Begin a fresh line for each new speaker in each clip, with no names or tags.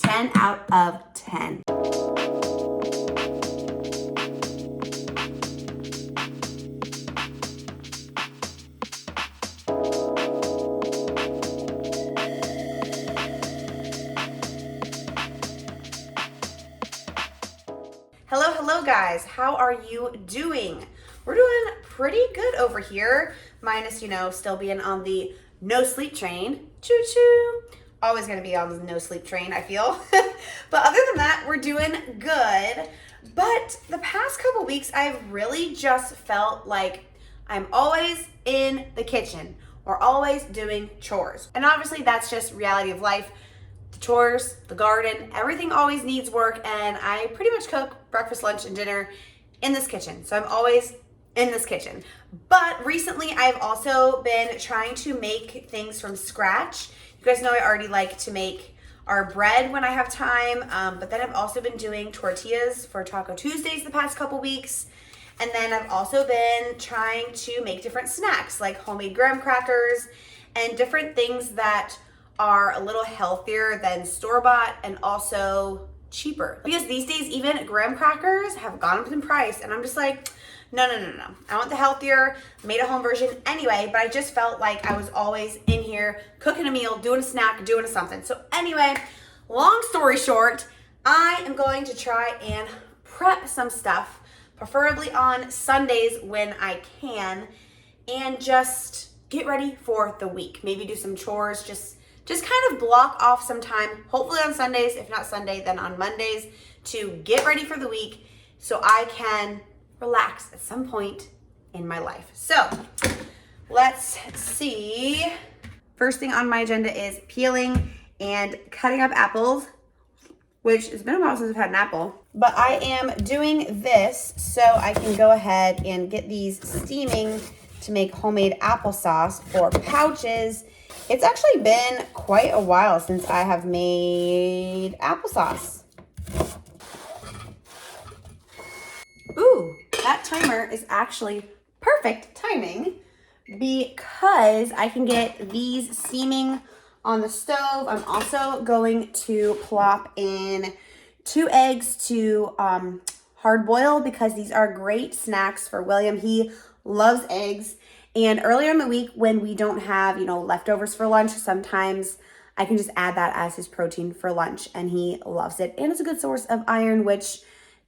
10 out of 10. Hello guys, how are you doing? We're doing pretty good over here, minus, still being on the no sleep train. Choo choo. Always gonna be on the no sleep train, I feel. But other than that, we're doing good. But the past couple weeks, I've really just felt like I'm always in the kitchen or always doing chores. And obviously that's just reality of life. The chores, the garden, everything always needs work, and I pretty much cook breakfast, lunch, and dinner in this kitchen. So I'm always in this kitchen. But recently I've also been trying to make things from scratch. You guys know I already like to make our bread when I have time, but then I've also been doing tortillas for Taco Tuesdays the past couple weeks. And then I've also been trying to make different snacks like homemade graham crackers and different things that are a little healthier than store-bought and also cheaper. Because these days, even graham crackers have gone up in price, and I'm just like, no. I want the healthier, made a home version anyway, but I just felt like I was always in here cooking a meal, doing a snack, doing something. So anyway, long story short, I am going to try and prep some stuff, preferably on Sundays when I can, and just get ready for the week. Maybe do some chores, just kind of block off some time, hopefully on Sundays, if not Sunday, then on Mondays, to get ready for the week so I can relax at some point in my life. So let's see. First thing on my agenda is peeling and cutting up apples, which it's been a while since I've had an apple. But I am doing this so I can go ahead and get these steaming to make homemade applesauce or pouches. It's actually been quite a while since I have made applesauce. Ooh, that timer is actually perfect timing because I can get these steaming on the stove. I'm also going to plop in 2 eggs to hard boil because these are great snacks for William. He loves eggs. And earlier in the week when we don't have, leftovers for lunch, sometimes I can just add that as his protein for lunch, and he loves it. And it's a good source of iron, which,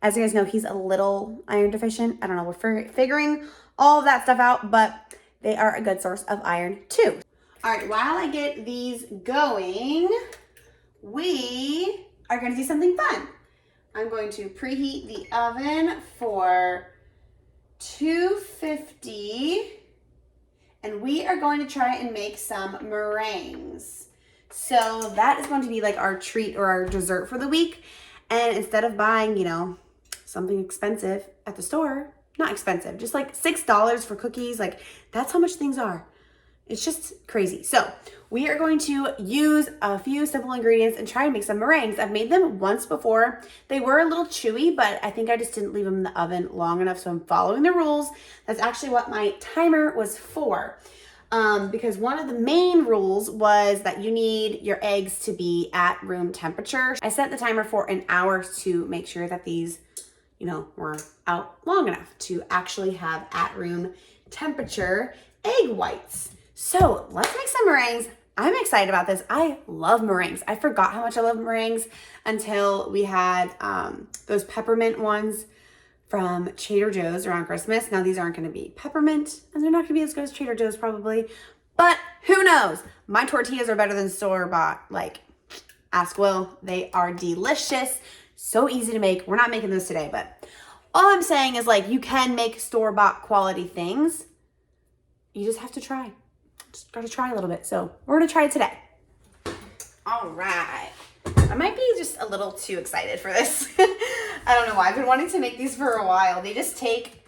as you guys know, he's a little iron deficient. I don't know, we're figuring all of that stuff out, but they are a good source of iron too. All right, while I get these going, we are gonna do something fun. I'm going to preheat the oven for 250. And we are going to try and make some meringues. So that is going to be like our treat or our dessert for the week. And instead of buying, something expensive at the store, not expensive, just like $6 for cookies, like that's how much things are. It's just crazy. So we are going to use a few simple ingredients and try and make some meringues. I've made them once before. They were a little chewy, but I think I just didn't leave them in the oven long enough. So I'm following the rules. That's actually what my timer was for. Because one of the main rules was that you need your eggs to be at room temperature. I set the timer for an hour to make sure that these, were out long enough to actually have at room temperature egg whites. So let's make some meringues. I'm excited about this. I love meringues. I forgot how much I love meringues until we had those peppermint ones from Trader Joe's around Christmas. Now these aren't gonna be peppermint and they're not gonna be as good as Trader Joe's probably, but who knows? My tortillas are better than store-bought. Like, ask Will, they are delicious. So easy to make. We're not making those today, but all I'm saying is you can make store-bought quality things. You just have to try. Just gotta try a little bit. So we're gonna try it today. All right. I might be just a little too excited for this. I don't know why. I've been wanting to make these for a while. They just take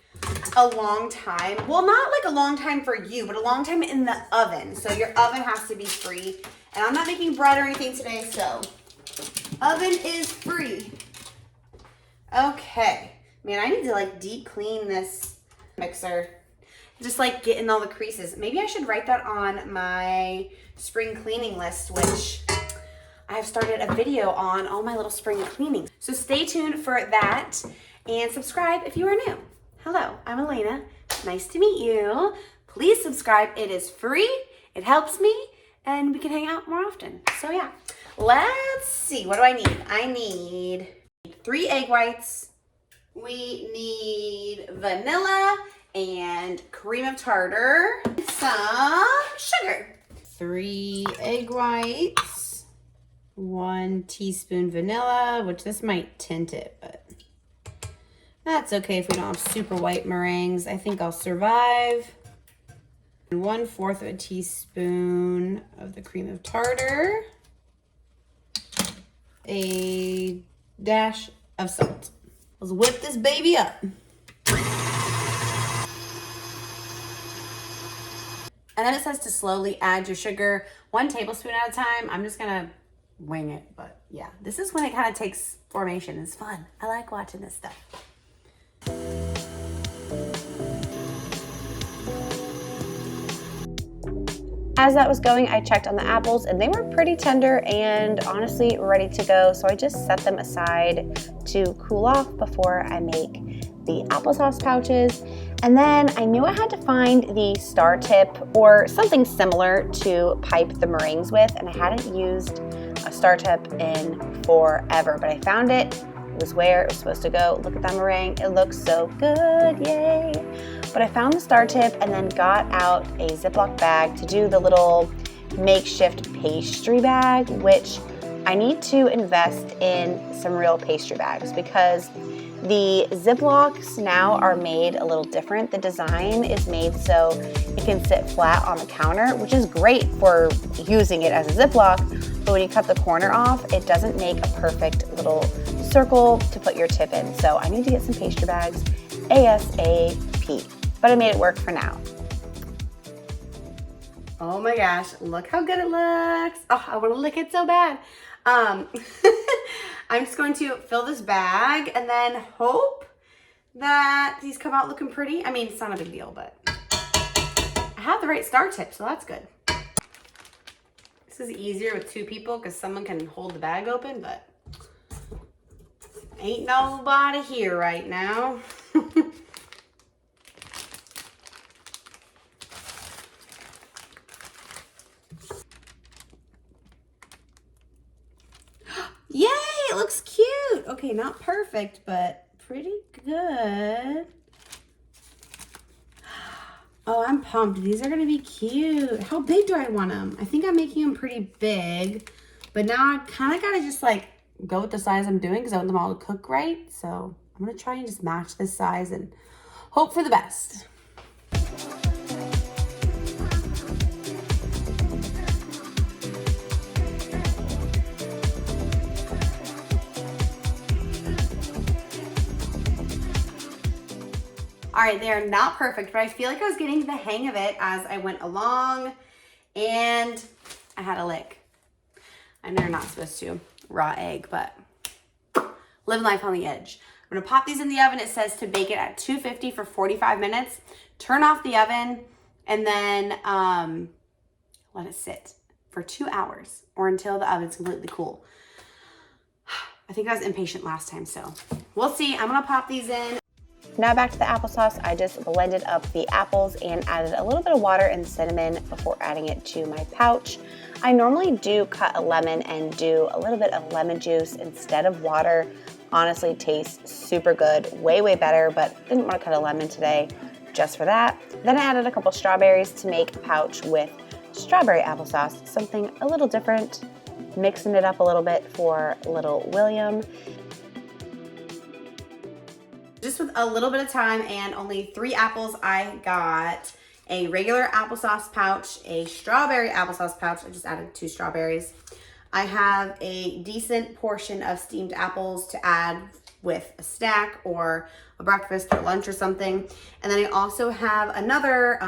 a long time. Well, not like a long time for you, but a long time in the oven. So your oven has to be free. And I'm not making bread or anything today, so oven is free. Okay. Man, I need to deep clean this mixer. Just getting all the creases. Maybe I should write that on my spring cleaning list, which I've started a video on all my little spring cleaning. So stay tuned for that and subscribe if you are new. Hello, I'm Elena. Nice to meet you. Please subscribe. It is free. It helps me and we can hang out more often. So yeah, let's see. What do I need? I need 3 egg whites. We need vanilla and cream of tartar, some sugar. 3 egg whites, 1 teaspoon vanilla, which this might tint it, but that's okay if we don't have super white meringues. I think I'll survive. 1/4 of a teaspoon of the cream of tartar, a dash of salt. Let's whip this baby up. And then it says to slowly add your sugar 1 tablespoon at a time. I'm just gonna wing it, but yeah, this is when it kind of takes formation. It's fun. I like watching this stuff.
As that was going, I checked on the apples and they were pretty tender and honestly ready to go. So I just set them aside to cool off before I make the applesauce pouches. And then I knew I had to find the star tip or something similar to pipe the meringues with. And I hadn't used a star tip in forever, but I found it. It was where it was supposed to go. Look at that meringue. It looks so good. Yay. But I found the star tip and then got out a Ziploc bag to do the little makeshift pastry bag, which I need to invest in some real pastry bags because the Ziplocs now are made a little different. The design is made so it can sit flat on the counter, which is great for using it as a Ziploc, but when you cut the corner off, it doesn't make a perfect little circle to put your tip in. So I need to get some pastry bags ASAP, but I made it work for now.
Oh my gosh, look how good it looks. Oh, I want to lick it so bad. I'm just going to fill this bag and then hope that these come out looking pretty. I mean, it's not a big deal, but I have the right star tip, so that's good. This is easier with 2 people because someone can hold the bag open, but ain't nobody here right now. Yay, it looks cute. Okay, not perfect, but pretty good. Oh, I'm pumped. These are gonna be cute. How big do I want them? I think I'm making them pretty big, but now I kind of gotta just like go with the size I'm doing because I want them all to cook right. So I'm gonna try and just match this size and hope for the best. All right, they are not perfect, but I feel like I was getting the hang of it as I went along and I had a lick. I know you're not supposed to raw egg, but living life on the edge. I'm gonna pop these in the oven. It says to bake it at 250 for 45 minutes. Turn off the oven and then let it sit for 2 hours or until the oven's completely cool. I think I was impatient last time, so we'll see. I'm gonna pop these in.
Now back to the applesauce. I just blended up the apples and added a little bit of water and cinnamon before adding it to my pouch. I normally do cut a lemon and do a little bit of lemon juice instead of water. Honestly, tastes super good, way, way better, but didn't want to cut a lemon today just for that. Then I added a couple strawberries to make a pouch with strawberry applesauce, something a little different, mixing it up a little bit for little William.
Just with a little bit of time and only 3 apples, I got a regular applesauce pouch, a strawberry applesauce pouch. I just added 2 strawberries. I have a decent portion of steamed apples to add with a snack or a breakfast or lunch or something. And then I also have another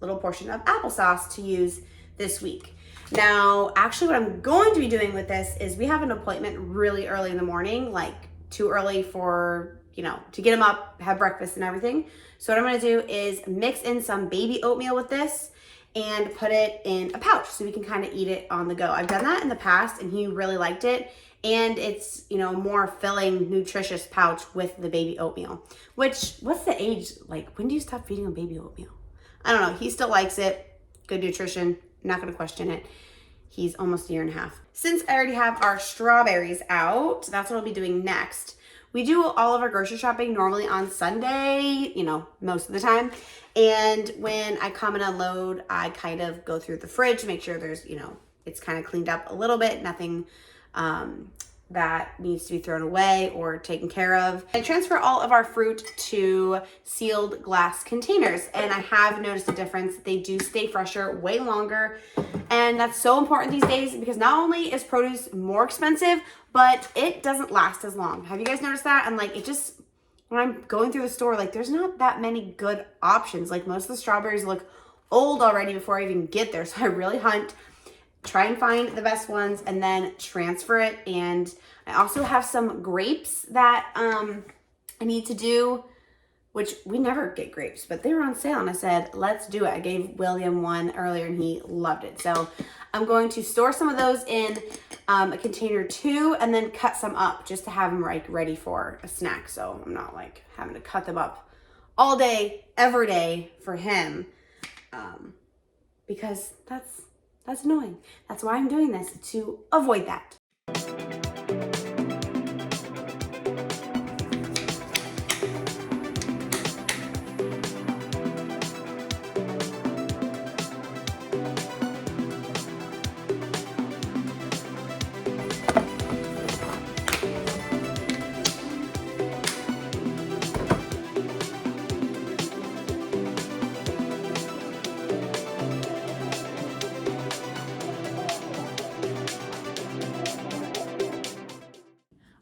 little portion of applesauce to use this week. Now, actually what I'm going to be doing with this is we have an appointment really early in the morning, like too early for, you know, to get them up, have breakfast and everything. So what I'm gonna do is mix in some baby oatmeal with this and put it in a pouch so we can kind of eat it on the go. I've done that in the past and he really liked it. And it's, you know, more filling, nutritious pouch with the baby oatmeal. Which, what's the age? Like, when do you stop feeding a baby oatmeal? I don't know. He still likes it. Good nutrition. Not going to question it. He's almost a year and a half. Since I already have our strawberries out, that's what I'll be doing next. We do all of our grocery shopping normally on Sunday, you know, most of the time. And when I come and unload, I kind of go through the fridge, make sure there's, you know, it's kind of cleaned up a little bit, nothing that needs to be thrown away or taken care of. I transfer all of our fruit to sealed glass containers, and I have noticed a difference. They do stay fresher way longer, and that's so important these days because not only is produce more expensive, but it doesn't last as long. Have you guys noticed that? And like, it just, when I'm going through the store, like there's not that many good options. Like most of the strawberries look old already before I even get there. So I really hunt, try and find the best ones and then transfer it. And I also have some grapes that I need to do, which we never get grapes, but they were on sale and I said, let's do it. I gave William one earlier and he loved it. So I'm going to store some of those in a container too, and then cut some up just to have them ready for a snack. So I'm not like having to cut them up all day, every day for him, because that's annoying. That's why I'm doing this, to avoid that.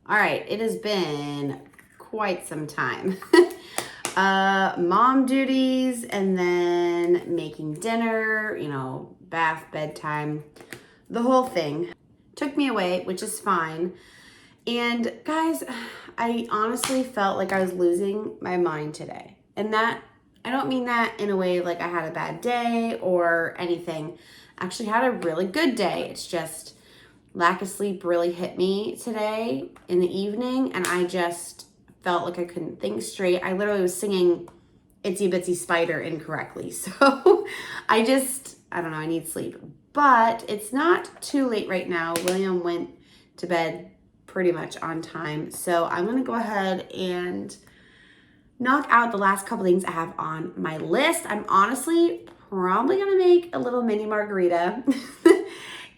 All right, it has been quite some time. Mom duties and then making dinner, you know, bath, bedtime, the whole thing took me away, which is fine. And guys, I honestly felt like I was losing my mind today. And that, I don't mean that in a way like I had a bad day or anything. I actually had a really good day. It's just lack of sleep really hit me today in the evening, and I just felt like I couldn't think straight. I literally was singing Itsy Bitsy Spider incorrectly. So I don't know, I need sleep. But it's not too late right now. William went to bed pretty much on time. So I'm going to go ahead and knock out the last couple things I have on my list. I'm honestly probably going to make a little mini margarita.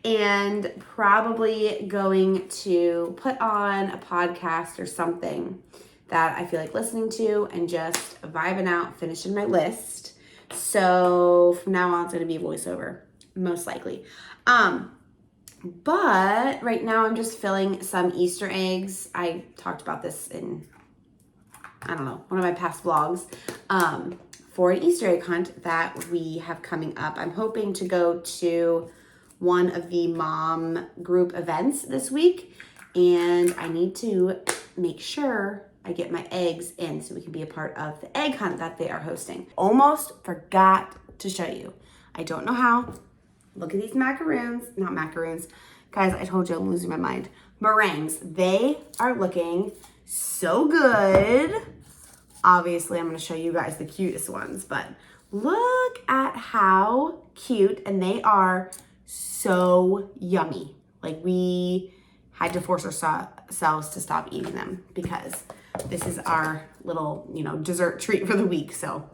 And probably going to put on a podcast or something that I feel like listening to and just vibing out, finishing my list. So from now on, it's going to be voiceover, most likely. But right now I'm just filling some Easter eggs. I talked about this in, I don't know, one of my past vlogs, for an Easter egg hunt that we have coming up. I'm hoping to go to one of the mom group events this week, and I need to make sure I get my eggs in so we can be a part of the egg hunt that they are hosting. Almost forgot to show you. I don't know how. Look at these macaroons. Not macaroons. Guys, I told you I'm losing my mind. Meringues. They are looking so good. Obviously, I'm going to show you guys the cutest ones, but look at how cute, and they are so yummy. Like, we had to force ourselves to stop eating them because this is our little, you know, dessert treat for the week. So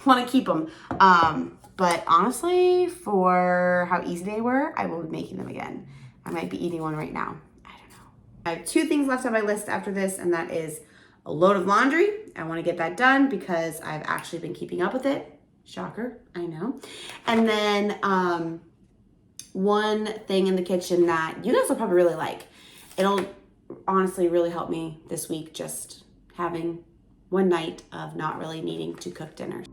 want to keep them. But honestly, for how easy they were, I will be making them again. I might be eating one right now. I don't know. I have 2 things left on my list after this, and that is a load of laundry. I want to get that done because I've actually been keeping up with it. Shocker, I know. And then one thing in the kitchen that you guys will probably really like. It'll honestly really help me this week, just having one night of not really needing to cook dinner.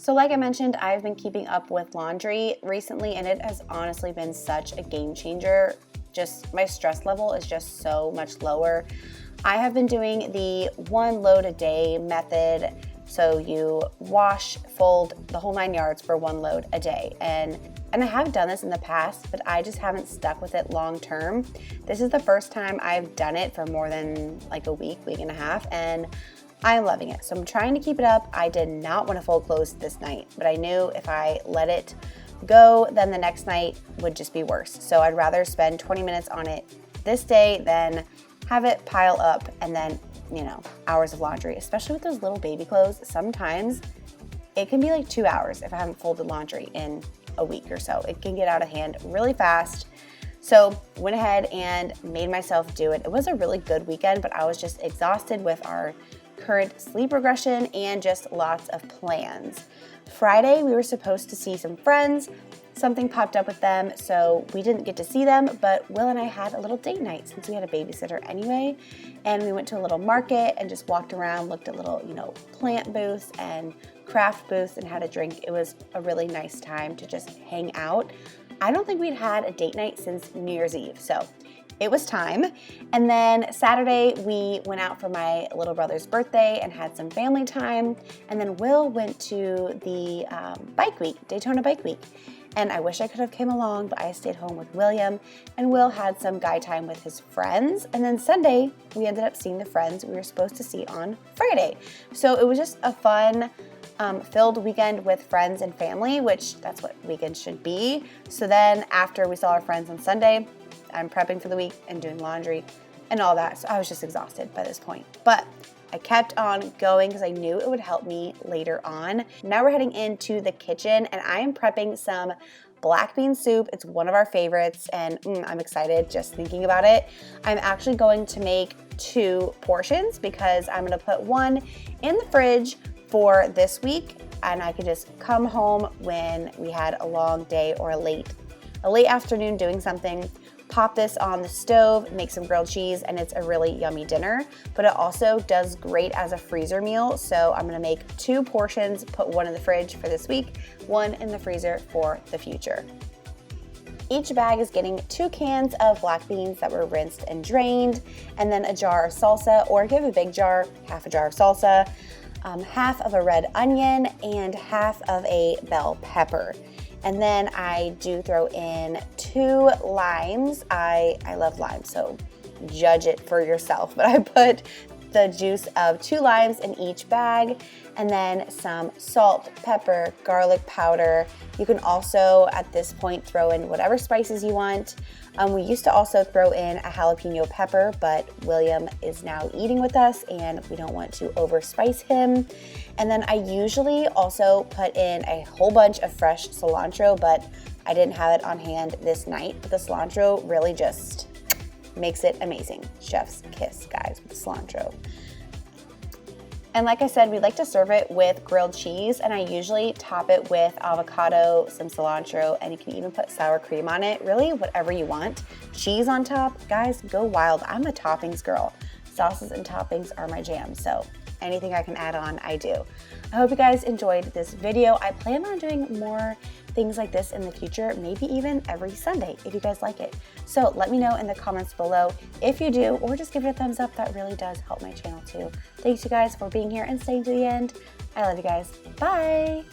So like I mentioned, I've been keeping up with laundry recently, and it has honestly been such a game changer. Just my stress level is just so much lower. I have been doing the 1 load a day method. So you wash, fold the whole 9 yards for 1 load a day. And I have done this in the past, but I just haven't stuck with it long term. This is the first time I've done it for more than like a week and a half, and I'm loving it. So I'm trying to keep it up. I did not want to fold clothes this night, but I knew if I let it go, then the next night would just be worse. So I'd rather spend 20 minutes on it this day than have it pile up and then, hours of laundry, especially with those little baby clothes. Sometimes it can be like 2 hours if I haven't folded laundry in a week or so. It can get out of hand really fast. So went ahead and made myself do it. It was a really good weekend, but I was just exhausted with our current sleep regression and just lots of plans. Friday, we were supposed to see some friends. Something popped up with them, so we didn't get to see them, but Will and I had a little date night since we had a babysitter anyway, and we went to a little market and just walked around, looked at little, plant booths and craft booths and had a drink. It was a really nice time to just hang out. I don't think we'd had a date night since New Year's Eve, so it was time. And then Saturday, we went out for my little brother's birthday and had some family time. And then Will went to the bike week, Daytona Bike Week. And I wish I could have came along, but I stayed home with William, and Will had some guy time with his friends. And then Sunday, we ended up seeing the friends we were supposed to see on Friday. So it was just a fun, filled weekend with friends and family, which that's what weekends should be. So then after we saw our friends on Sunday, I'm prepping for the week and doing laundry and all that. So I was just exhausted by this point. But I kept on going because I knew it would help me later on. Now we're heading into the kitchen, and I am prepping some black bean soup. It's one of our favorites, and I'm excited just thinking about it. I'm actually going to make 2 portions because I'm going to put one in the fridge for this week, and I could just come home when we had a long day or a late afternoon doing something, pop this on the stove, make some grilled cheese, and it's a really yummy dinner. But it also does great as a freezer meal. So I'm gonna make 2 portions, put one in the fridge for this week, one in the freezer for the future. Each bag is getting 2 cans of black beans that were rinsed and drained, and then a jar of salsa, or if you have a big jar, half a jar of salsa, half of a red onion, and half of a bell pepper. And then I do throw in 2 limes. I love limes, so judge it for yourself. But I put the juice of 2 limes in each bag, and then some salt, pepper, garlic powder. You can also, at this point, throw in whatever spices you want. We used to also throw in a jalapeno pepper, but William is now eating with us, and we don't want to overspice him. And then I usually also put in a whole bunch of fresh cilantro, but I didn't have it on hand this night. But the cilantro really just makes it amazing. Chef's kiss, guys, with the cilantro. And like I said, we like to serve it with grilled cheese, and I usually top it with avocado, some cilantro, and you can even put sour cream on it. Really, whatever you want. Cheese on top, guys, go wild. I'm a toppings girl. Sauces and toppings are my jam, so anything I can add on, I do. I hope you guys enjoyed this video. I plan on doing more things like this in the future, maybe even every Sunday if you guys like it. So let me know in the comments below if you do, or just give it a thumbs up. That really does help my channel too. Thanks you guys for being here and staying to the end. I love you guys. Bye.